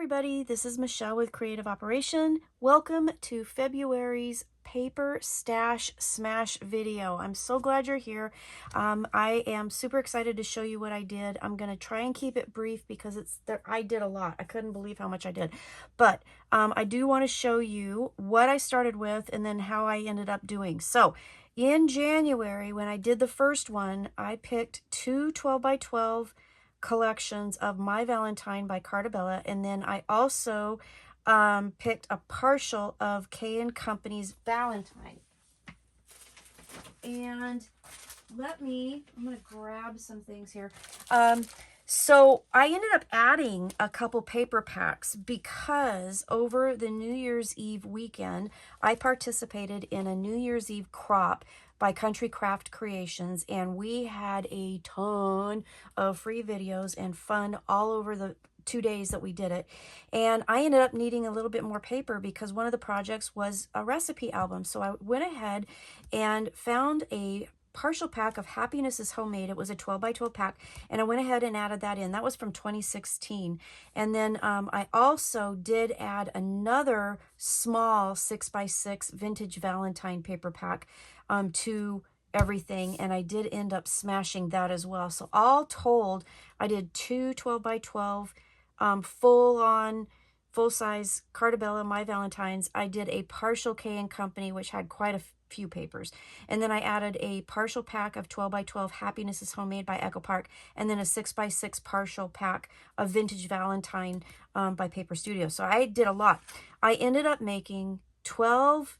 everybody, this is Michelle with Creative Operation. Welcome to February's Paper Stash Smash video. I'm so glad you're here. I am super excited to show you what I did. I'm going to try and keep it brief because I did a lot. I couldn't believe how much I did. But I do want to show you what I started with and then how I ended up doing. So in January, when I did the first one, I picked two 12 by 12 collections of My Valentine by Cartabella, and then I also picked a partial of K & Company's Valentine. And I'm gonna grab some things here. So I ended up adding a couple paper packs because over the New Year's Eve weekend, I participated in a New Year's Eve crop by Country Craft Creations, and we had a ton of free videos and fun all over the 2 days that we did it. And I ended up needing a little bit more paper because one of the projects was a recipe album. So I went ahead and found a partial pack of Happiness is Homemade. It was a 12 by 12 pack, and I went ahead and added that in. That was from 2016. And then I also did add another small 6 by 6 vintage Valentine paper pack to everything, and I did end up smashing that as well. So all told, I did two 12 by 12 full-size Cartabella My Valentines. I did a partial K & Company, which had quite a few papers, and then I added a partial pack of 12 by 12 Happiness is Homemade by Echo Park, and then a 6 by 6 partial pack of Vintage Valentine by Paper Studio. So I did a lot. I ended up making 12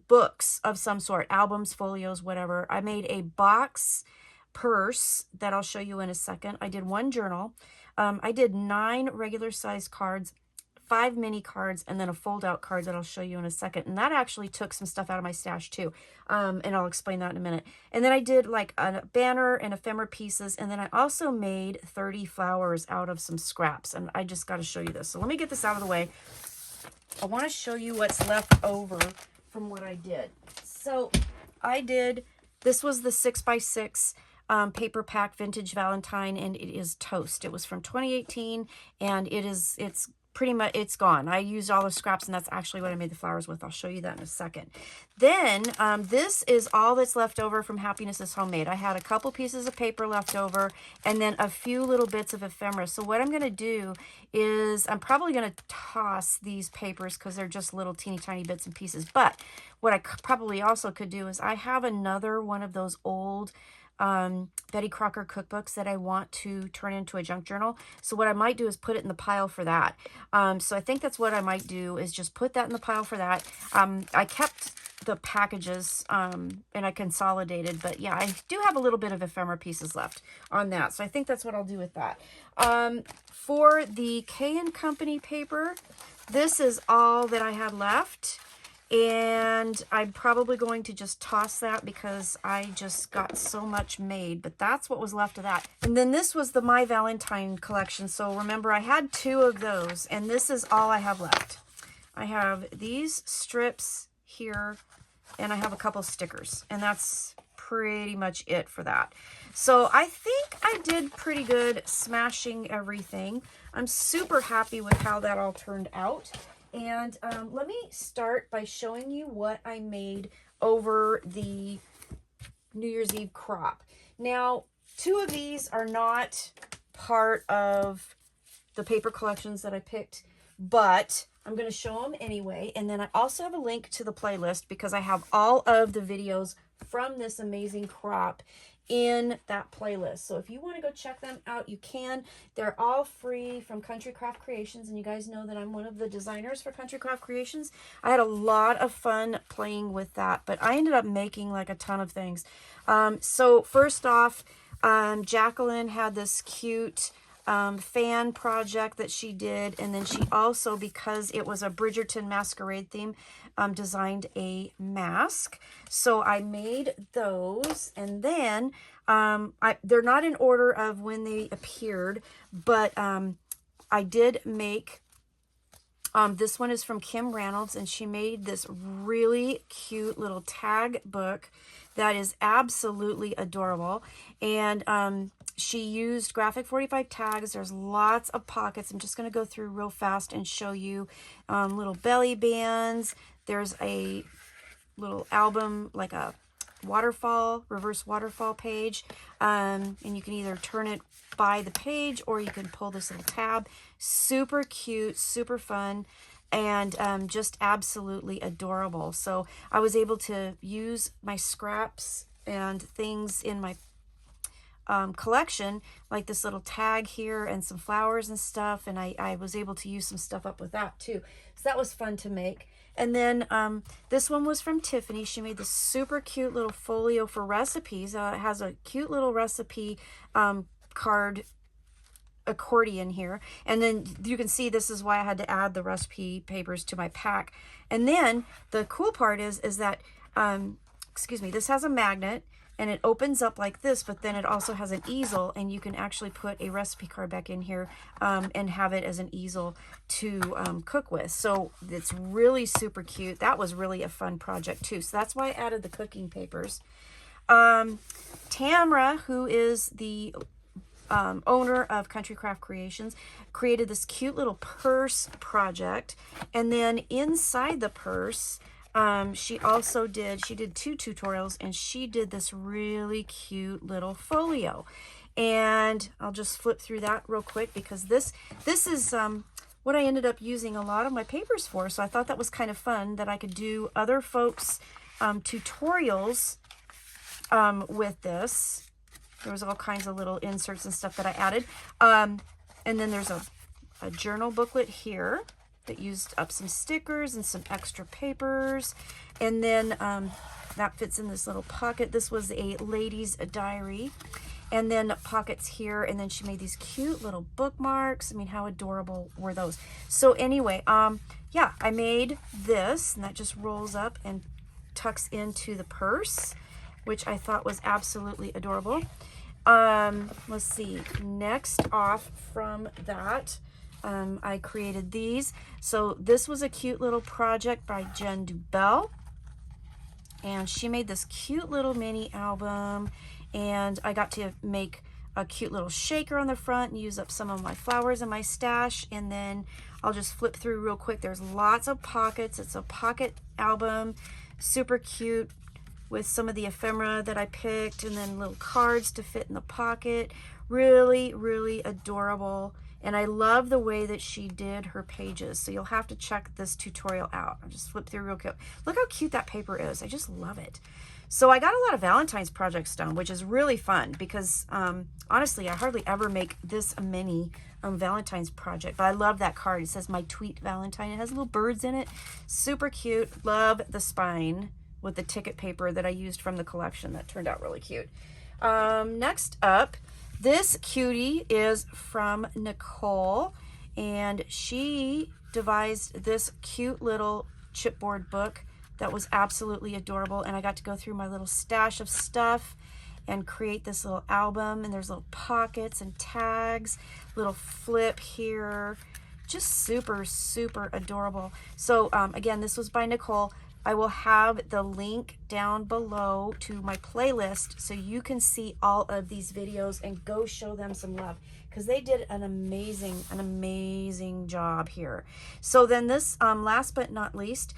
books of some sort, albums, folios, whatever. I made a box purse that I'll show you in a second. I did one journal. I did 9 regular size cards, 5 mini cards, and then a fold-out card that I'll show you in a second. And that actually took some stuff out of my stash too. And I'll explain that in a minute. And then I did like a banner and ephemera pieces. And then I also made 30 flowers out of some scraps. And I just got to show you this. So let me get this out of the way. I want to show you what's left over from what I did. So this was the 6 by 6 paper pack Vintage Valentine, and it is toast. It was from 2018, and it's pretty much, it's gone. I used all the scraps, and that's actually what I made the flowers with. I'll show you that in a second. Then this is all that's left over from Happiness is Homemade. I had a couple pieces of paper left over, and then a few little bits of ephemera. So what I'm going to do is I'm probably going to toss these papers because they're just little teeny tiny bits and pieces. But what I probably also could do is I have another one of those old Betty Crocker cookbooks that I want to turn into a junk journal. So what I might do is put it in the pile for that. So I think that's what I might do, is just put that in the pile for that. I kept the packages and I consolidated, but yeah, I do have a little bit of ephemera pieces left on that. So I think that's what I'll do with that. For the K & Company paper, this is all that I had left. And I'm probably going to just toss that because I just got so much made, but that's what was left of that. And then this was the My Valentine collection. So remember, I had 2 of those, and this is all I have left. I have these strips here, and I have a couple stickers, and that's pretty much it for that. So I think I did pretty good smashing everything. I'm super happy with how that all turned out. And let me start by showing you what I made over the New Year's Eve crop. Now, 2 of these are not part of the paper collections that I picked, but I'm going to show them anyway. And then I also have a link to the playlist because I have all of the videos from this amazing crop in that playlist. So if you want to go check them out, you can. They're all free from Country Craft Creations, and you guys know that I'm one of the designers for Country Craft Creations. I had a lot of fun playing with that, but I ended up making like a ton of things. So first off, Jacqueline had this cute fan project that she did, and then she also, because it was a Bridgerton masquerade theme, designed a mask. So I made those, and then they're not in order of when they appeared, but I did make this one is from Kim Reynolds, and she made this really cute little tag book that is absolutely adorable. And She used graphic 45 tags. There's lots of pockets. I'm just going to go through real fast and show you little belly bands. There's a little album, like a waterfall, reverse waterfall page. And you can either turn it by the page or you can pull this little tab. Super cute, super fun, and just absolutely adorable. So I was able to use my scraps and things in my collection, like this little tag here and some flowers and stuff, and I was able to use some stuff up with that too. So that was fun to make. And then this one was from Tiffany. She made this super cute little folio for recipes. It has a cute little recipe card accordion here, and then you can see this is why I had to add the recipe papers to my pack. And then the cool part is that excuse me, this has a magnet and it opens up like this, but then it also has an easel, and you can actually put a recipe card back in here and have it as an easel to cook with. So it's really super cute. That was really a fun project too. So that's why I added the cooking papers. Tamra, who is the owner of Country Craft Creations, created this cute little purse project, and then inside the purse she did 2 tutorials, and she did this really cute little folio. And I'll just flip through that real quick because this is what I ended up using a lot of my papers for. So I thought that was kind of fun that I could do other folks tutorials with this. There was all kinds of little inserts and stuff that I added. And then there's a journal booklet here that used up some stickers and some extra papers. And then that fits in this little pocket. This was a lady's diary. And then pockets here. And then she made these cute little bookmarks. I mean, how adorable were those? So anyway, yeah, I made this, and that just rolls up and tucks into the purse, which I thought was absolutely adorable. Let's see, next off from that, I created these. So this was a cute little project by Jen Dubell, and she made this cute little mini album, and I got to make a cute little shaker on the front and use up some of my flowers in my stash. And then I'll just flip through real quick. There's lots of pockets. It's a pocket album, super cute, with some of the ephemera that I picked, and then little cards to fit in the pocket. Really, really adorable. And I love the way that she did her pages. So you'll have to check this tutorial out. I'll just flip through real quick. Look how cute that paper is. I just love it. So I got a lot of Valentine's projects done, which is really fun because honestly, I hardly ever make this many Valentine's project. But I love that card. It says "My Tweet Valentine." It has little birds in it. Super cute. Love the spine with the ticket paper that I used from the collection. That turned out really cute. Next up, this cutie is from Nicole, and she devised this cute little chipboard book that was absolutely adorable. And I got to go through my little stash of stuff and create this little album, and there's little pockets and tags, little flip here, just super, super adorable. So again, this was by Nicole. I will have the link down below to my playlist so you can see all of these videos and go show them some love, because they did an amazing job here. So then this, last but not least,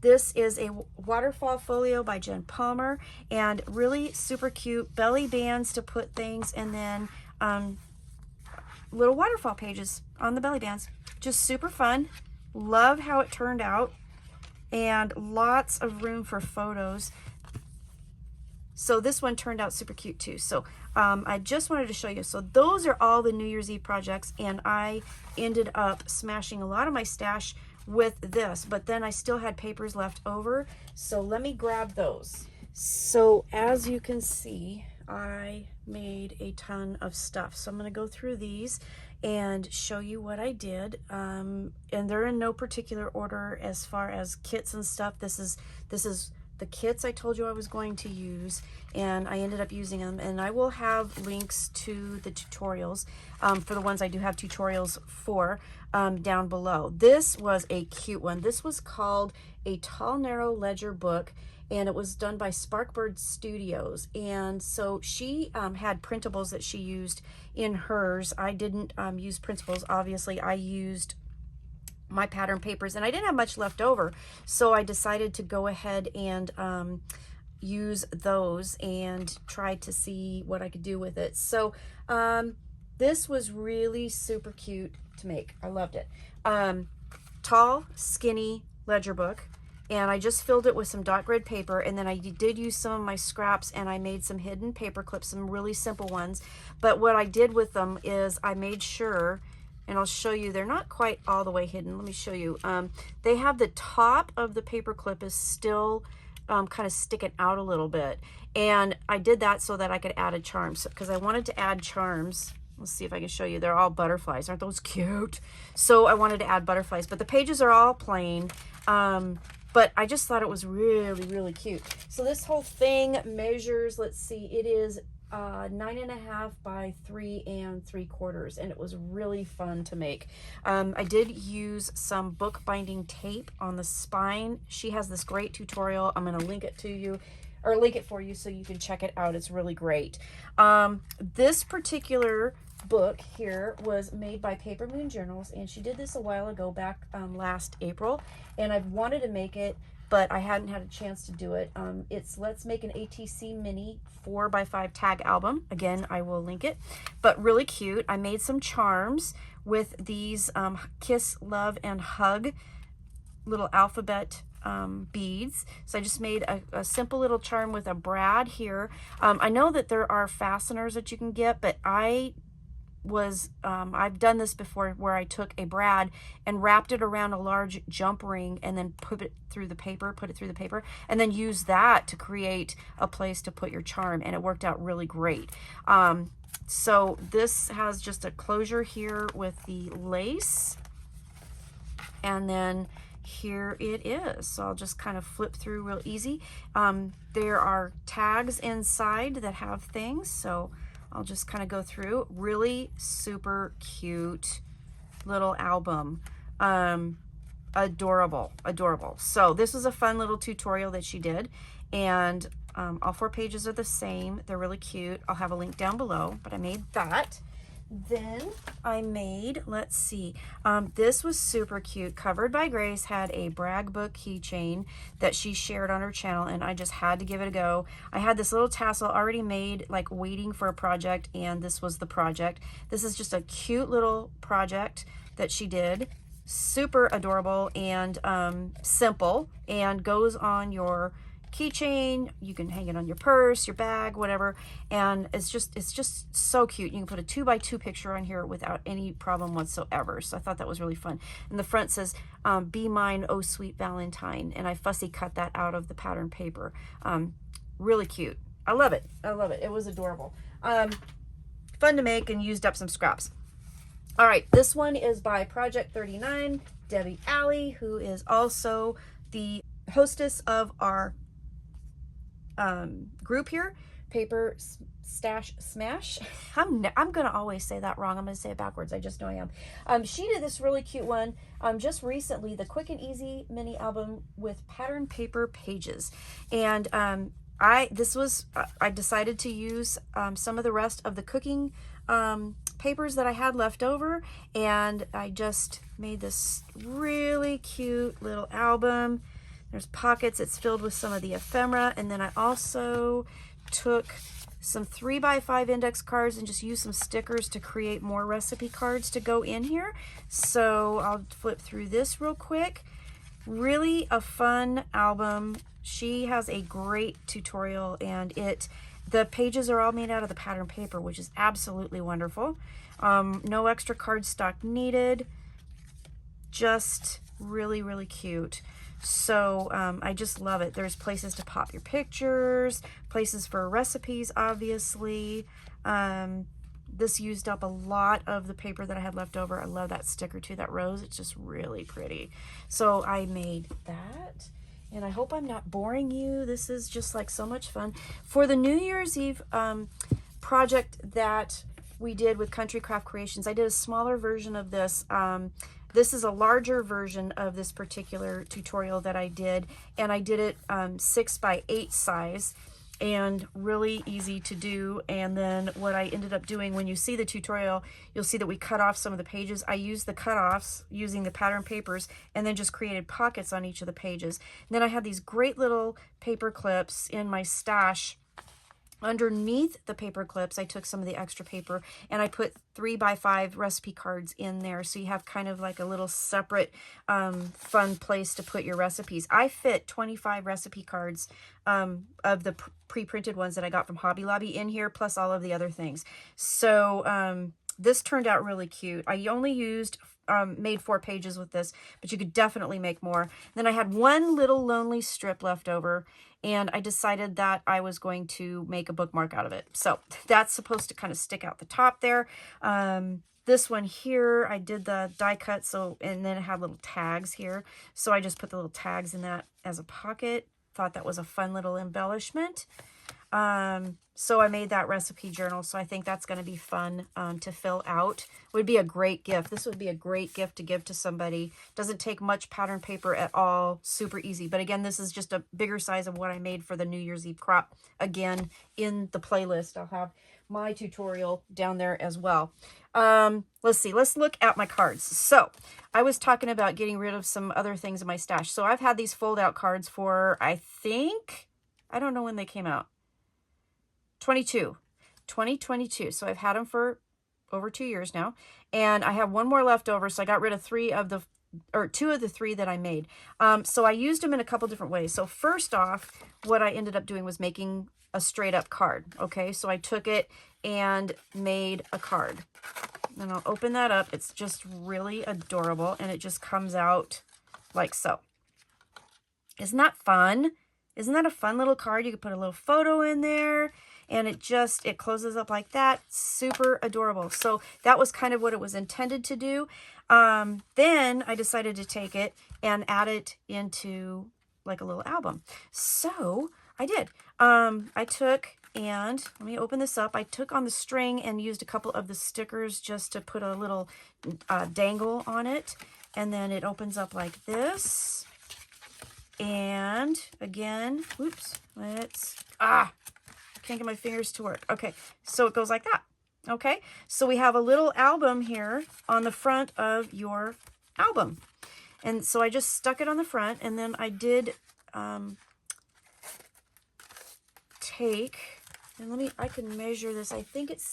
this is a waterfall folio by Jen Palmer, and really super cute belly bands to put things, and then little waterfall pages on the belly bands. Just super fun. Love how it turned out, and lots of room for photos. So this one turned out super cute too. So I just wanted to show you. So those are all the New Year's Eve projects, and I ended up smashing a lot of my stash with this, but then I still had papers left over. So let me grab those. So as you can see, I made a ton of stuff. So I'm going to go through these and show you what I did. And they're in no particular order as far as kits and stuff. This is the kits I told you I was going to use, and I ended up using them, and I will have links to the tutorials for the ones I do have tutorials for down below. This was a cute one. This was called A Tall Narrow Ledger Book, and it was done by Sparkbird Studios. And so she had printables that she used in hers. I didn't use printables, obviously. I used my pattern papers, and I didn't have much left over, so I decided to go ahead and use those and try to see what I could do with it. So this was really super cute to make. I loved it. Tall, skinny ledger book, and I just filled it with some dot grid paper, and then I did use some of my scraps, and I made some hidden paper clips, some really simple ones. But what I did with them is I made sure, and I'll show you, they're not quite all the way hidden. Let me show you. They have the top of the paper clip is still kind of sticking out a little bit. And I did that so that I could add a charm, because I wanted to add charms. Let's see if I can show you. They're all butterflies. Aren't those cute? So I wanted to add butterflies, but the pages are all plain. But I just thought it was really, really cute. So this whole thing measures, let's see, it is 9.5 by 3 3/4, and it was really fun to make. I did use some bookbinding tape on the spine. She has this great tutorial. I'm going to link it to you, or link it for you so you can check it out. It's really great. This particular book here was made by Paper Moon Journals, and she did this a while ago, back last April, and I've wanted to make it, but I hadn't had a chance to do it. It's Let's Make an ATC Mini 4x5 tag album. Again, I will link it, but really cute. I made some charms with these Kiss, Love, and Hug little alphabet beads. So I just made a simple little charm with a brad here. I know that there are fasteners that you can get, but I've done this before, where I took a brad and wrapped it around a large jump ring and then put it through the paper, and then use that to create a place to put your charm, and it worked out really great. So this has just a closure here with the lace, and then here it is. So I'll just kind of flip through real easy. There are tags inside that have things, so I'll just kind of go through. Really super cute little album. Adorable, adorable. So this was a fun little tutorial that she did, and all 4 pages are the same. They're really cute. I'll have a link down below, but I made that. Then I made, let's see, this was super cute. Covered by Grace had a brag book keychain that she shared on her channel, and I just had to give it a go. I had this little tassel already made, like waiting for a project, and this was the project. This is just a cute little project that she did. Super adorable and simple, and goes on your keychain. You can hang it on your purse, your bag, whatever, and it's just so cute. You can put a 2x2 picture on here without any problem whatsoever. So I thought that was really fun. And the front says be mine, oh sweet Valentine, and I fussy cut that out of the pattern paper. Really cute. I love it. I love it. It was adorable. Fun to make, and used up some scraps. All right, this one is by Project 39, Debbie Alley, who is also the hostess of our group here, Paper Stash Smash. I'm gonna always say that wrong. I'm gonna say it backwards. I just know I am. She did this really cute one just recently, the Quick and Easy mini album with pattern paper pages, and I decided to use some of the rest of the cooking papers that I had left over, and I just made this really cute little album. There's pockets. It's filled with some of the ephemera, and then I also took some 3x5 index cards and just used some stickers to create more recipe cards to go in here. So I'll flip through this real quick. Really a fun album. She has a great tutorial, and the pages are all made out of the pattern paper, which is absolutely wonderful. No extra cardstock needed. Just really, really cute. So I just love it. There's places to pop your pictures, places for recipes, obviously. This used up a lot of the paper that I had left over. I love that sticker too, that rose. It's just really pretty. So I made that. And I hope I'm not boring you. This is just like so much fun. For the New Year's Eve project that we did with Country Craft Creations, I did a smaller version of this. This is a larger version of this particular tutorial that I did, and I did it 6x8 size, and really easy to do. And then what I ended up doing, when you see the tutorial, you'll see that we cut off some of the pages. I used the cutoffs using the pattern papers and then just created pockets on each of the pages. And then I had these great little paper clips in my stash. Underneath the paper clips, I took some of the extra paper and I put 3x5 recipe cards in there. So you have kind of like a little separate fun place to put your recipes. I fit 25 recipe cards of the pre-printed ones that I got from Hobby Lobby in here, plus all of the other things. So this turned out really cute. I only used made 4 pages with this, but you could definitely make more. And then I had one little lonely strip left over, and I decided that I was going to make a bookmark out of it. So that's supposed to kind of stick out the top there. This one here, I did the die cut, and then it had little tags here. So I just put the little tags in that as a pocket. Thought that was a fun little embellishment. So I made that recipe journal, so I think that's going to be fun to fill out. Would be a great gift. This would be a great gift to give to somebody. Doesn't take much pattern paper at all. Super easy. But again, this is just a bigger size of what I made for the New Year's Eve crop. Again, in the playlist, I'll have my tutorial down there as well. Let's see. Let's look at my cards. So I was talking about getting rid of some other things in my stash. So I've had these fold-out cards for, I don't know when they came out. 2022. So I've had them for over 2 years now, and I have one more left over. So I got rid of 2 of the 3 that I made. So I used them in a couple different ways. So first off, what I ended up doing was making a straight up card. Okay, so I took it and made a card, and I'll open that up. It's just really adorable, and it just comes out like so. Isn't that fun? Isn't that a fun little card? You could put a little photo in there, and it closes up like that. Super adorable. So that was kind of what it was intended to do. Then I decided to take it and add it into like a little album. So I did. I took, and let me open this up. I took on the string and used a couple of the stickers just to put a little dangle on it. And then it opens up like this. And again, whoops, can't get my fingers to work. Okay, so it goes like that. Okay, so we have a little album here on the front of your album. And so I just stuck it on the front, and then I did I can measure this. I think it's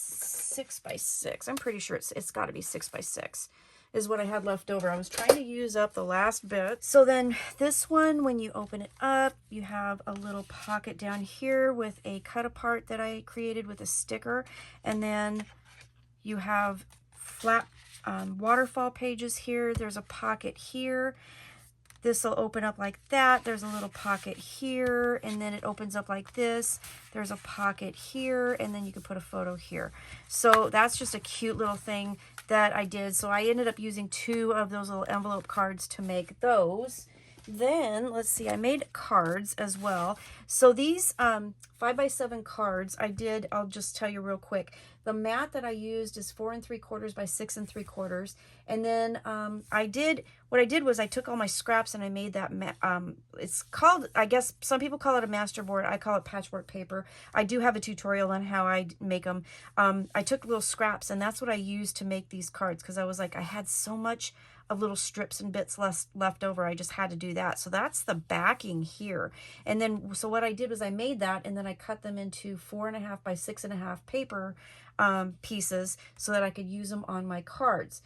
6x6. I'm pretty sure it's got to be 6x6 is what I had left over. I was trying to use up the last bit. So then this one, when you open it up, you have a little pocket down here with a cut apart that I created with a sticker. And then you have flat waterfall pages here. There's a pocket here. This will open up like that. There's a little pocket here, and then it opens up like this. There's a pocket here, and then you can put a photo here. So that's just a cute little thing that I did. So I ended up using 2 of those little envelope cards to make those. Then, let's see, I made cards as well. So these 5x7 cards, I'll just tell you real quick. The mat that I used is 4 3/4 by 6 3/4. And then what I did was I took all my scraps and I made that, it's called, I guess some people call it a masterboard. I call it patchwork paper. I do have a tutorial on how I make them. I took little scraps, and that's what I used to make these cards, because I was like, I had so much of little strips and bits left over. I just had to do that. So that's the backing here. And then, so what I did was I made that, and then I cut them into 4.5 by 6.5 paper pieces so that I could use them on my cards.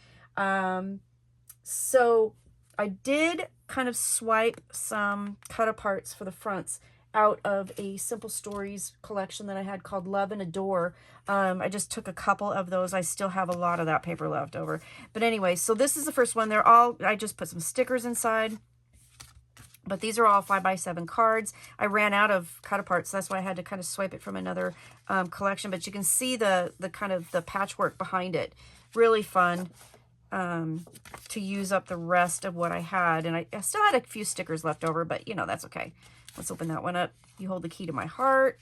So I did kind of swipe some cut aparts for the fronts out of a Simple Stories collection that I had called Love and Adore. I just took a couple of those. I still have a lot of that paper left over. But anyway, so this is the first one. I just put some stickers inside. But these are all 5x7 cards. I ran out of cut aparts, so that's why I had to kind of swipe it from another collection. But you can see the kind of the patchwork behind it. Really fun. to use up the rest of what I had. And I still had a few stickers left over, but you know, that's okay. Let's open that one up. You hold the key to my heart.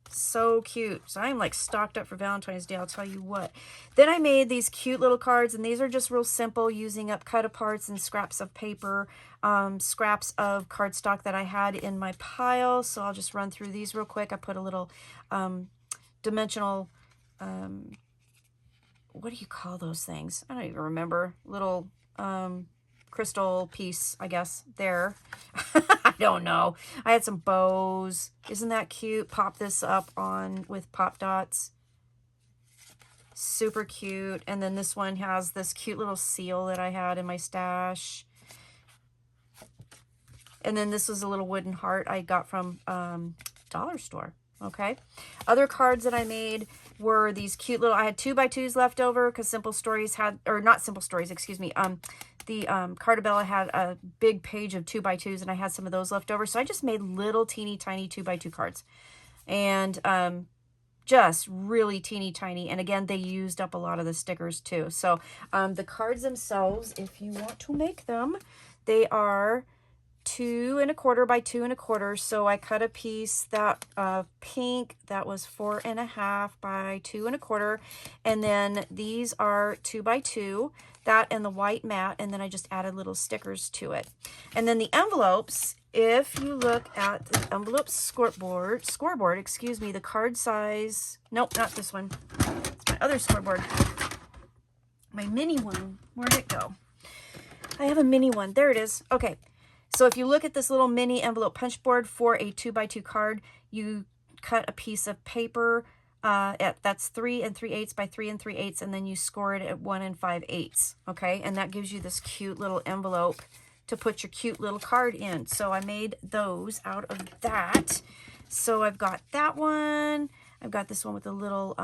So cute. So I'm like stocked up for Valentine's Day, I'll tell you what. Then I made these cute little cards, and these are just real simple, using up cut aparts and scraps of paper, scraps of cardstock that I had in my pile. So I'll just run through these real quick. I put a little dimensional, what do you call those things? I don't even remember. Little crystal piece, I guess, there. I don't know. I had some bows. Isn't that cute? Pop this up on with pop dots. Super cute. And then this one has this cute little seal that I had in my stash. And then this was a little wooden heart I got from dollar store. Okay. Other cards that I made were these cute little, I had 2x2s left over because Simple Stories had, or not Simple Stories, excuse me. The Cardabella had a big page of 2x2s, and I had some of those left over. So I just made little teeny tiny 2x2 cards, and just really teeny tiny. And again, they used up a lot of the stickers too. So the cards themselves, if you want to make them, they are 2 1/4 by 2 1/4. So I cut a piece that pink that was 4 1/2 by 2 1/4, and then these are 2x2. That and the white mat, and then I just added little stickers to it. And then the envelopes, if you look at the envelope scoreboard, excuse me, the card size, nope, not this one. It's my other scoreboard. My mini one, where'd it go? I have a mini one, there it is. Okay, so if you look at this little mini envelope punch board for a 2x2 card, you cut a piece of paper, that's 3 3/8 by 3 3/8, and then you score it at 1 5/8. Okay, and that gives you this cute little envelope to put your cute little card in. So I made those out of that. So I've got that one. I've got this one with a little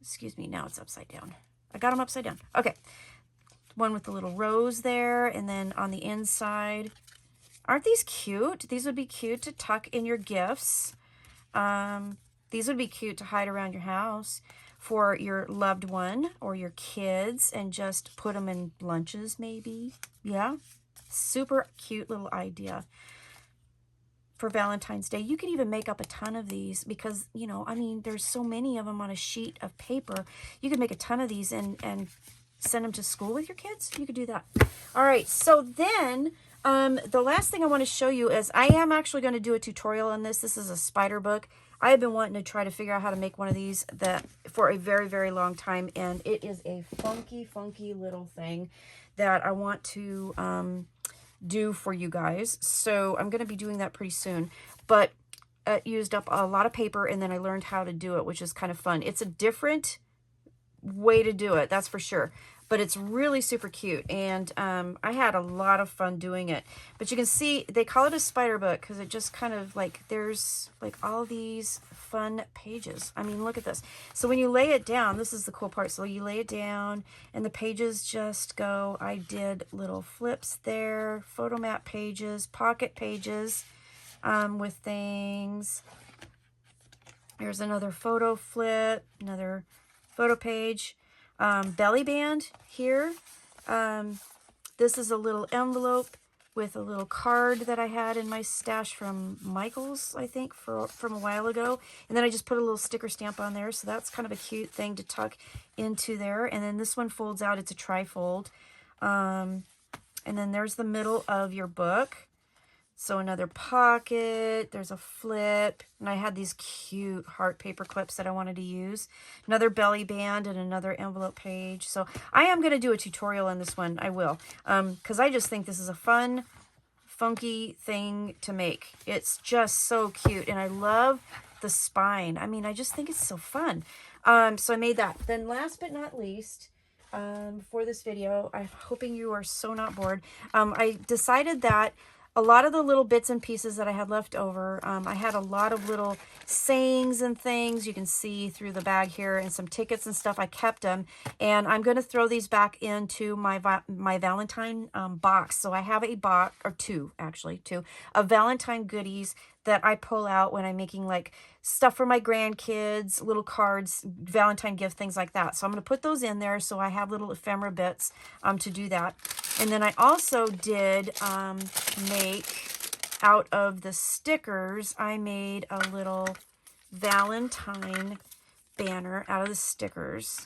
excuse me, now it's upside down. I got them upside down. Okay, one with the little rose there, and then on the inside, aren't these cute? These would be cute to tuck in your gifts. These would be cute to hide around your house for your loved one or your kids, and just put them in lunches maybe. Yeah, super cute little idea for Valentine's Day. You could even make up a ton of these because, you know, I mean, there's so many of them on a sheet of paper. You could make a ton of these and send them to school with your kids. You could do that. All right, so then the last thing I want to show you is I am actually going to do a tutorial on this. This is a spider book. I have been wanting to try to figure out how to make one of these for a very, very long time, and it is a funky little thing that I want to do for you guys. So I'm going to be doing that pretty soon, but it used up a lot of paper, and then I learned how to do it, which is kind of fun. It's a different way to do it, that's for sure, but it's really super cute, and I had a lot of fun doing it. But you can see they call it a spider book because it just kind of like, there's like all these fun pages. I mean, look at this. So when you lay it down, this is the cool part. So you lay it down and the pages just go. I did little flips there, photo map pages, pocket pages with things. There's another photo flip, another photo page. Belly band here. This is a little envelope with a little card that I had in my stash from Michael's, I think, from a while ago. And then I just put a little sticker stamp on there. So that's kind of a cute thing to tuck into there. And then this one folds out. It's a tri-fold. And then there's the middle of your book. So another pocket, there's a flip, and I had these cute heart paper clips that I wanted to use. Another belly band and another envelope page. So I am going to do a tutorial on this one. I will, because I just think this is a fun, funky thing to make. It's just so cute, and I love the spine. I mean, I just think it's so fun. So I made that. Then last but not least, for this video, I'm hoping you are so not bored. I decided that a lot of the little bits and pieces that I had left over. I had a lot of little sayings and things you can see through the bag here, and some tickets and stuff. I kept them, and I'm going to throw these back into my Valentine box. So I have a box, or two, actually, two, of Valentine goodies that I pull out when I'm making like stuff for my grandkids, little cards, Valentine gift, things like that. So I'm going to put those in there so I have little ephemera bits to do that. And then I also did make, out of the stickers, I made a little Valentine banner out of the stickers.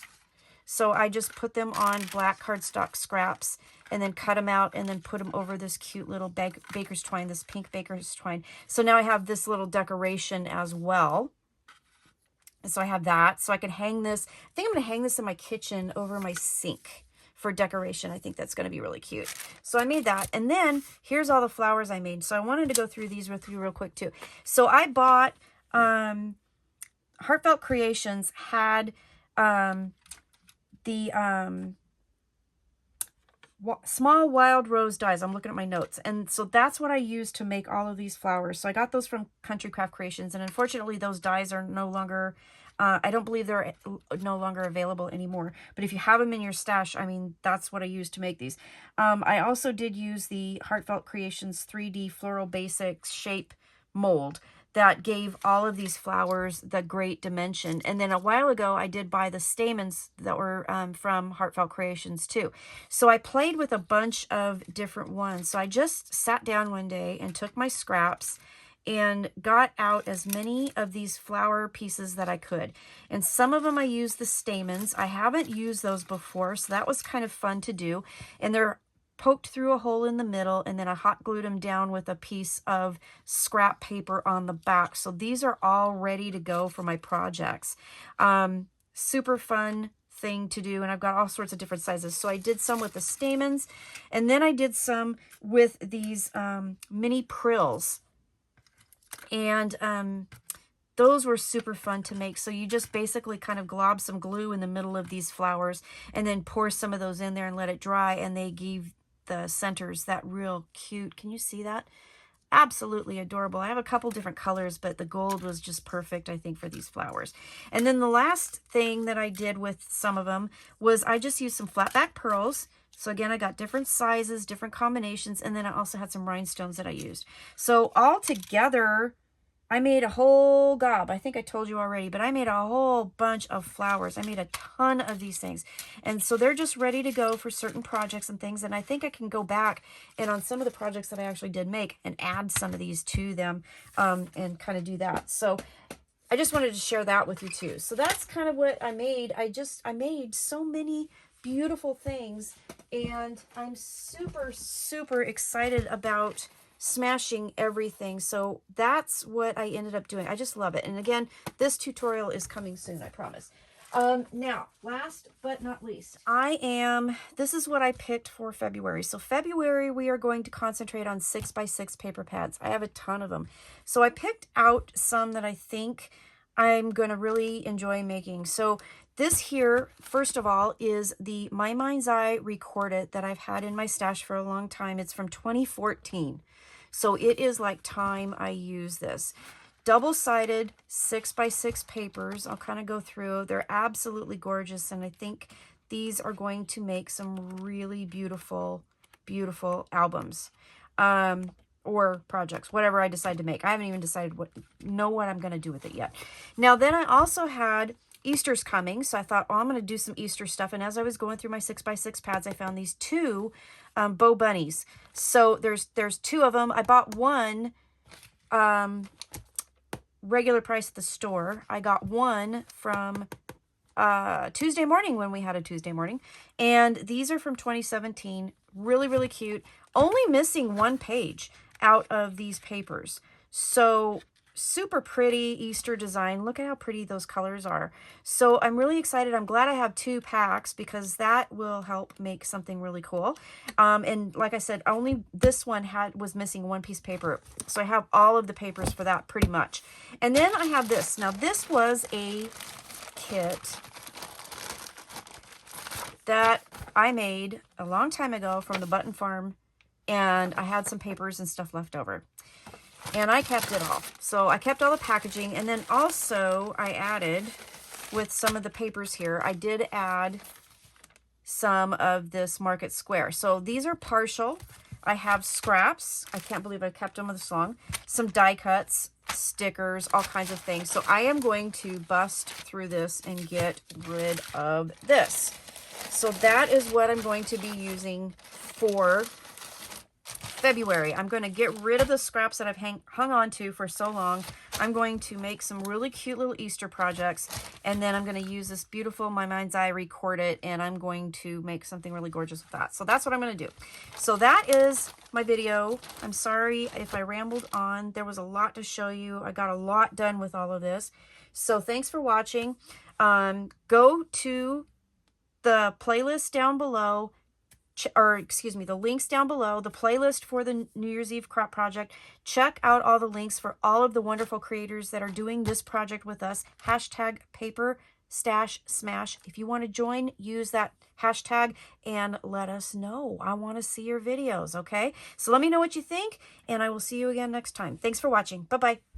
So I just put them on black cardstock scraps and then cut them out and then put them over this cute little baker's twine, this pink baker's twine. So now I have this little decoration as well. And so I have that. So I can hang this. I think I'm going to hang this in my kitchen over my sink for decoration. I think that's going to be really cute. So I made that. And then here's all the flowers I made. So I wanted to go through these with you real quick too. So I bought, Heartfelt Creations had the small wild rose dies. I'm looking at my notes. And so that's what I used to make all of these flowers. So I got those from Country Craft Creations. And unfortunately, those dies are no longer, I don't believe they're no longer available anymore. But if you have them in your stash, I mean, that's what I used to make these. I also did use the Heartfelt Creations 3D Floral Basics shape mold that gave all of these flowers the great dimension. And then a while ago, I did buy the stamens that were from Heartfelt Creations too. So I played with a bunch of different ones. So I just sat down one day and took my scraps and got out as many of these flower pieces that I could. And some of them I used the stamens. I haven't used those before, so that was kind of fun to do. And they're poked through a hole in the middle, and then I hot glued them down with a piece of scrap paper on the back. So these are all ready to go for my projects. Super fun thing to do, and I've got all sorts of different sizes. So I did some with the stamens, and then I did some with these mini prills. And those were super fun to make. So you just basically kind of glob some glue in the middle of these flowers and then pour some of those in there and let it dry, and they gave the centers that real cute, can you see that? Absolutely adorable. I have a couple different colors, but the gold was just perfect, I think, for these flowers. And then the last thing that I did with some of them was I just used some flat back pearls. So again, I got different sizes, different combinations, and then I also had some rhinestones that I used. So all together, I made a whole gob. I think I told you already, but I made a whole bunch of flowers. I made a ton of these things. And so they're just ready to go for certain projects and things. And I think I can go back and on some of the projects that I actually did make and add some of these to them and kind of do that. So I just wanted to share that with you too. So that's kind of what I made. I made so many beautiful things, and I'm super, super excited about smashing everything. So that's what I ended up doing. I just love it. And again, this tutorial is coming soon, I promise. Now, last but not least, this is what I picked for February. So February, we are going to concentrate on 6x6 paper pads. I have a ton of them. So I picked out some that I think I'm going to really enjoy making. So this here, first of all, is the My Mind's Eye Record It that I've had in my stash for a long time. It's from 2014. So it is like time I use this. Double-sided 6x6 papers. I'll kind of go through. They're absolutely gorgeous, and I think these are going to make some really beautiful, beautiful albums or projects, whatever I decide to make. I haven't even decided what I'm going to do with it yet. Now, then I also had Easter's coming, so I thought, oh, I'm going to do some Easter stuff. And as I was going through my 6x6 pads, I found these two bow bunnies. So there's two of them. I bought one regular price at the store. I got one from Tuesday morning when we had a Tuesday morning. And these are from 2017. Really, really cute. Only missing one page out of these papers. So super pretty Easter design. Look at how pretty those colors are. So I'm really excited. I'm glad I have 2 packs because that will help make something really cool. And like I said, only this one was missing one piece of paper. So I have all of the papers for that pretty much. And then I have this. Now this was a kit that I made a long time ago from the Button Farm and I had some papers and stuff left over. And I kept it all. So I kept all the packaging, and then also I added, with some of the papers here, I did add some of this Market Square. So these are partial. I have scraps. I can't believe I kept them this long. Some die cuts, stickers, all kinds of things. So I am going to bust through this and get rid of this. So that is what I'm going to be using for February. I'm going to get rid of the scraps that I've hung on to for so long. I'm going to make some really cute little Easter projects, and then I'm going to use this beautiful My Mind's Eye, record it, and I'm going to make something really gorgeous with that. So that's what I'm going to do. So that is my video. I'm sorry if I rambled on. There was a lot to show you. I got a lot done with all of this. So thanks for watching. Go to the playlist down below, or excuse me, the links down below, the playlist for the New Year's Eve crop project. Check out all the links for all of the wonderful creators that are doing this project with us. Hashtag paperstashsmash. If you want to join, use that hashtag and let us know. I want to see your videos, okay? So let me know what you think, and I will see you again next time. Thanks for watching. Bye-bye.